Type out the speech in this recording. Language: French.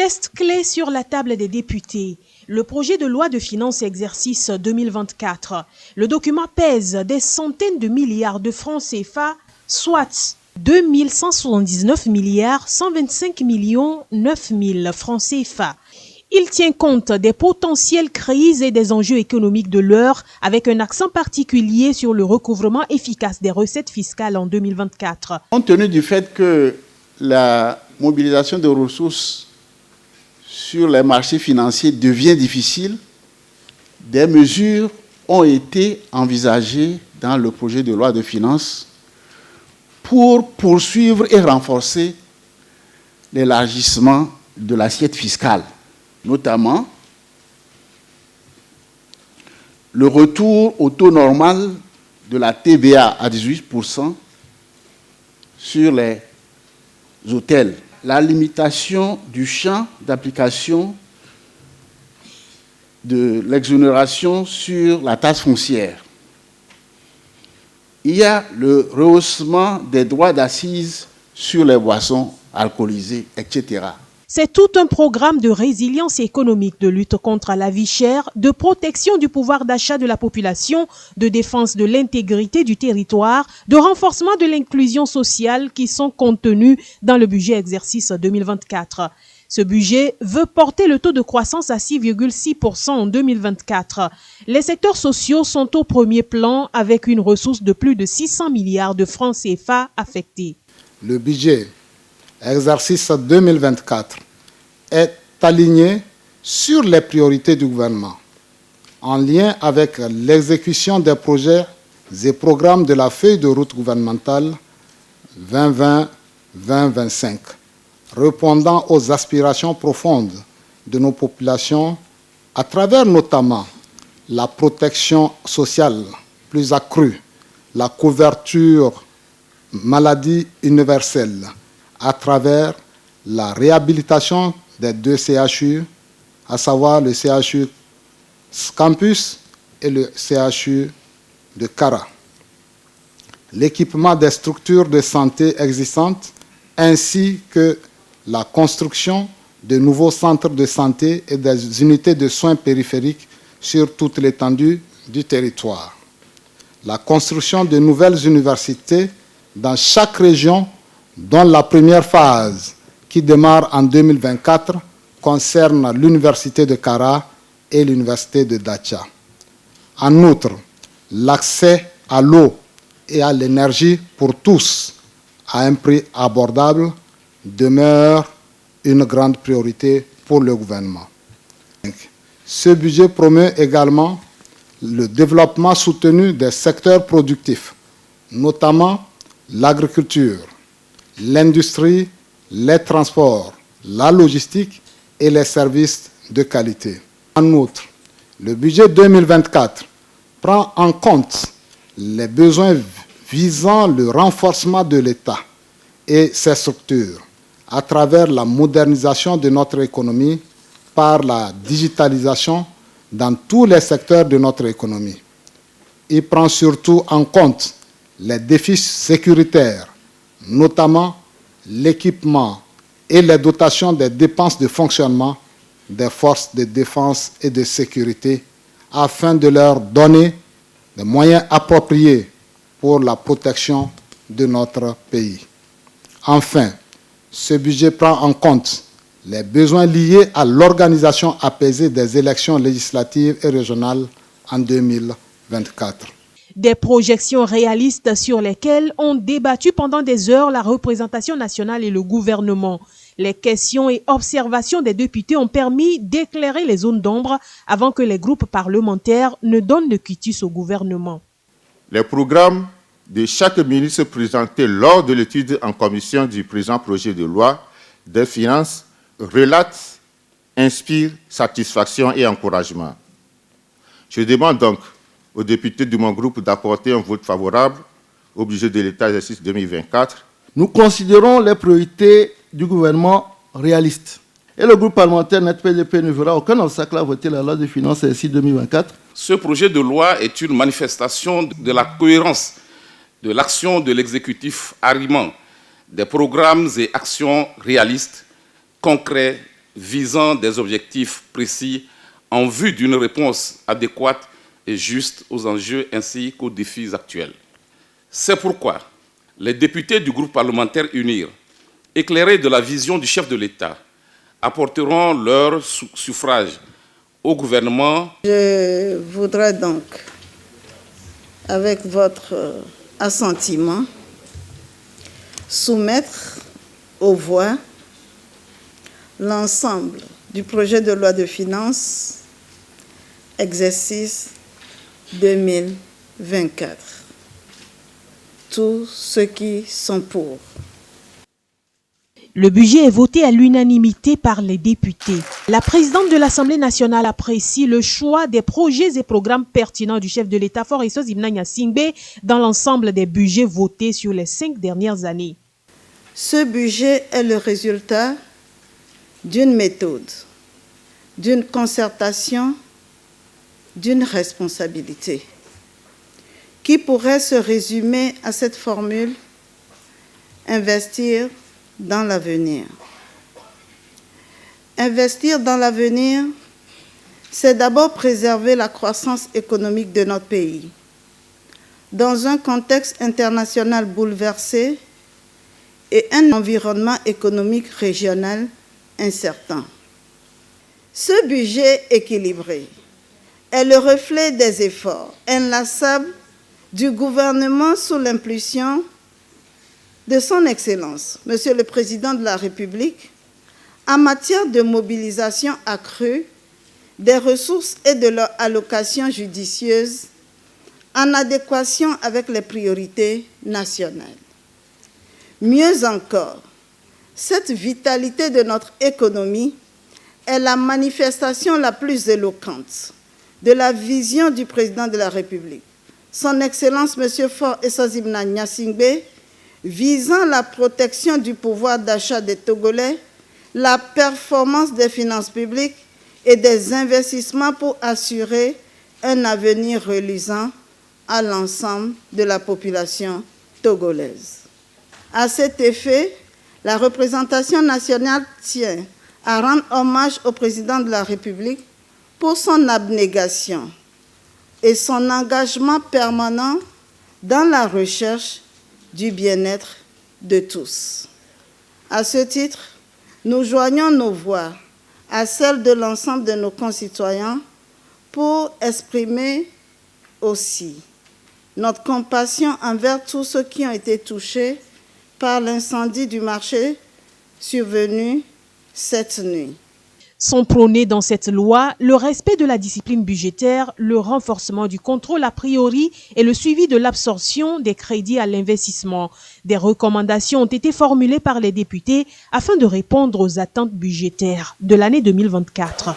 texte clé sur la table des députés, le projet de loi de finances exercice 2024. Le document pèse des centaines de milliards de francs CFA, soit 2179 milliards 125 millions 9 000 francs CFA. Il tient compte des potentielles crises et des enjeux économiques de l'heure, avec un accent particulier sur le recouvrement efficace des recettes fiscales en 2024. Compte tenu du fait que la mobilisation de ressources sur les marchés financiers devient difficile, des mesures ont été envisagées dans le projet de loi de finances pour poursuivre et renforcer l'élargissement de l'assiette fiscale, notamment le retour au taux normal de la TVA à 18% sur les hôtels, la limitation du champ d'application de l'exonération sur la taxe foncière. Il y a le rehaussement des droits d'assises sur les boissons alcoolisées, etc. C'est tout un programme de résilience économique, de lutte contre la vie chère, de protection du pouvoir d'achat de la population, de défense de l'intégrité du territoire, de renforcement de l'inclusion sociale qui sont contenus dans le budget exercice 2024. Ce budget veut porter le taux de croissance à 6,6% en 2024. Les secteurs sociaux sont au premier plan avec une ressource de plus de 600 milliards de francs CFA affectés. Le budget exercice 2024 est aligné sur les priorités du gouvernement, en lien avec l'exécution des projets et programmes de la feuille de route gouvernementale 2020-2025, répondant aux aspirations profondes de nos populations à travers notamment la protection sociale plus accrue, la couverture maladie universelle, à travers la réhabilitation des 2 CHU, à savoir le CHU Campus et le CHU de Kara. L'équipement des structures de santé existantes, ainsi que la construction de nouveaux centres de santé et des unités de soins périphériques sur toute l'étendue du territoire. La construction de nouvelles universités dans chaque région, dont la première phase, qui démarre en 2024, concerne l'Université de Kara et l'Université de Dacha. En outre, l'accès à l'eau et à l'énergie pour tous à un prix abordable demeure une grande priorité pour le gouvernement. Ce budget promeut également le développement soutenu des secteurs productifs, notamment l'agriculture, l'industrie, les transports, la logistique et les services de qualité. En outre, le budget 2024 prend en compte les besoins visant le renforcement de l'État et ses structures à travers la modernisation de notre économie par la digitalisation dans tous les secteurs de notre économie. Il prend surtout en compte les défis sécuritaires, notamment l'équipement et les dotations des dépenses de fonctionnement des forces de défense et de sécurité afin de leur donner des moyens appropriés pour la protection de notre pays. Enfin, ce budget prend en compte les besoins liés à l'organisation apaisée des élections législatives et régionales en 2024. Des projections réalistes sur lesquelles ont débattu pendant des heures la représentation nationale et le gouvernement. Les questions et observations des députés ont permis d'éclairer les zones d'ombre avant que les groupes parlementaires ne donnent le quitus au gouvernement. Les programmes de chaque ministre présentés lors de l'étude en commission du présent projet de loi des finances relatent, inspirent satisfaction et encouragement. Je demande donc aux députés de mon groupe d'apporter un vote favorable au budget de l'État exercice 2024. Nous considérons les priorités du gouvernement réalistes. Et le groupe parlementaire NET-PDP ne verra aucun obstacle à voter la loi de finances exercice 2024. Ce projet de loi est une manifestation de la cohérence de l'action de l'exécutif arrivant, des programmes et actions réalistes, concrets visant des objectifs précis en vue d'une réponse adéquate et juste aux enjeux ainsi qu'aux défis actuels. C'est pourquoi les députés du groupe parlementaire UNIR, éclairés de la vision du chef de l'État, apporteront leur suffrage au gouvernement. Je voudrais donc, avec votre assentiment, soumettre aux voix l'ensemble du projet de loi de finances exercice 2024. Tous ceux qui sont pour. Le budget est voté à l'unanimité par les députés. La présidente de l'Assemblée nationale apprécie le choix des projets et programmes pertinents du chef de l'État, Faure Essoz-Ibn Gnassingbé, dans l'ensemble des budgets votés sur les 5 dernières années. Ce budget est le résultat d'une méthode, d'une concertation, d'une responsabilité, qui pourrait se résumer à cette formule: investir dans l'avenir. Investir dans l'avenir, c'est d'abord préserver la croissance économique de notre pays. Dans un contexte international bouleversé et un environnement économique régional incertain. Ce budget équilibré est le reflet des efforts inlassables du gouvernement sous l'impulsion de son Excellence, Monsieur le Président de la République, en matière de mobilisation accrue des ressources et de leur allocation judicieuse en adéquation avec les priorités nationales. Mieux encore, cette vitalité de notre économie est la manifestation la plus éloquente de la vision du Président de la République, Son Excellence M. Faure Essoz-Ibn Gnassingbé, visant la protection du pouvoir d'achat des Togolais, la performance des finances publiques et des investissements pour assurer un avenir reluisant à l'ensemble de la population togolaise. À cet effet, la représentation nationale tient à rendre hommage au Président de la République pour son abnégation et son engagement permanent dans la recherche du bien-être de tous. À ce titre, nous joignons nos voix à celles de l'ensemble de nos concitoyens pour exprimer aussi notre compassion envers tous ceux qui ont été touchés par l'incendie du marché survenu cette nuit. Sont prônés dans cette loi le respect de la discipline budgétaire, le renforcement du contrôle a priori et le suivi de l'absorption des crédits à l'investissement. Des recommandations ont été formulées par les députés afin de répondre aux attentes budgétaires de l'année 2024.